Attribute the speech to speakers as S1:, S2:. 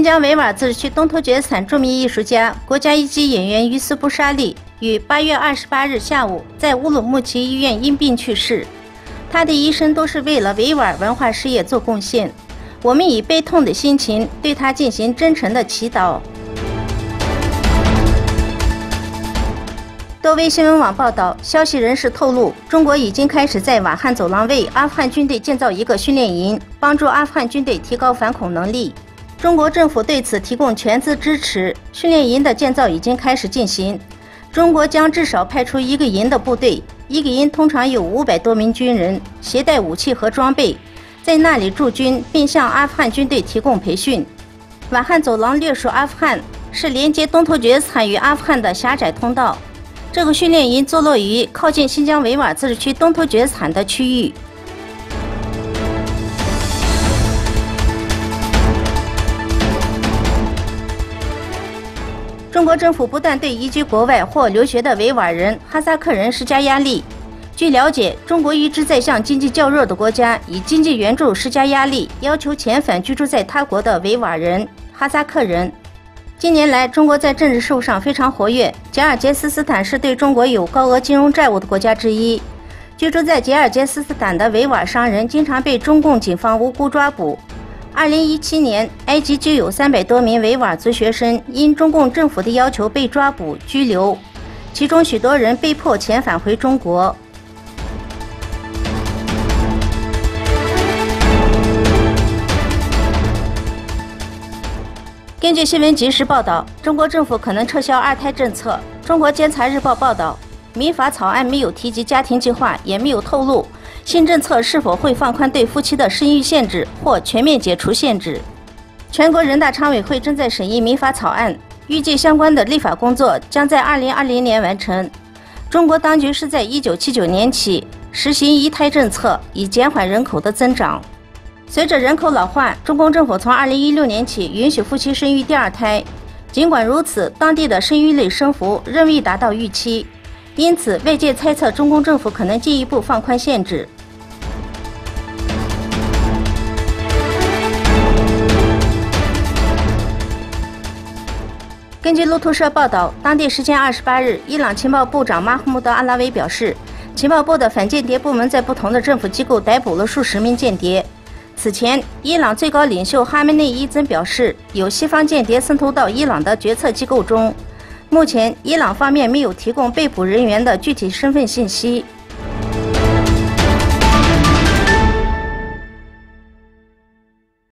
S1: 疆维吾尔自治区东突厥斯坦著名艺术家、国家一级演员于斯布沙利于8月28日下午在乌鲁木齐医院因病去世。他的一生都是为了维吾尔文化事业做贡献。我们以悲痛的心情对他进行真诚的祈祷。多维新闻网报道，消息人士透露，中国已经开始在瓦罕走廊为阿富汗军队建造一个训练营，帮助阿富汗军队提高反恐能力。中国政府对此提供全资支持，训练营的建造已经开始进行。中国将至少派出一个营的部队，一个营通常有500多名军人，携带武器和装备，在那里驻军，并向阿富汗军队提供培训。瓦罕走廊略属阿富汗，是连接东突厥斯坦与阿富汗的狭窄通道。这个训练营坐落于靠近新疆维吾尔自治区东突厥斯坦的区域。中国政府不断对移居国外或留学的维吾尔人、哈萨克人施加压力。据了解，中国一直在向经济较弱的国家以经济援助施加压力，要求遣返居住在他国的维吾尔人、哈萨克人。近年来，中国在政治事务上非常活跃。吉尔吉斯斯坦是对中国有高额金融债务的国家之一。居住在吉尔吉斯斯坦的维吾尔商人经常被中共警方无辜抓捕。2017年，埃及就有300多名维吾尔族学生因中共政府的要求被抓捕、拘留，其中许多人被迫遣返回中国。根据新闻及时报道，中国政府可能撤销二胎政策。中国监察日报报道，民法草案没有提及家庭计划，也没有透露新政策是否会放宽对夫妻的生育限制或全面解除限制。全国人大常委会正在审议民法草案，预计相关的立法工作将在2020年完成。中国当局是在1979年起实行一胎政策，以减缓人口的增长。随着人口老化，中共政府从2016年起允许夫妻生育第二胎。尽管如此，当地的生育率升幅仍未达到预期，因此外界猜测中共政府可能进一步放宽限制。根据路透社报道，当地时间28日，伊朗情报部长马赫穆德·阿拉维表示，情报部的反间谍部门在不同的政府机构逮捕了数十名间谍。此前，伊朗最高领袖哈梅内伊曾表示，有西方间谍渗透到伊朗的决策机构中。目前，伊朗方面没有提供被捕人员的具体身份信息。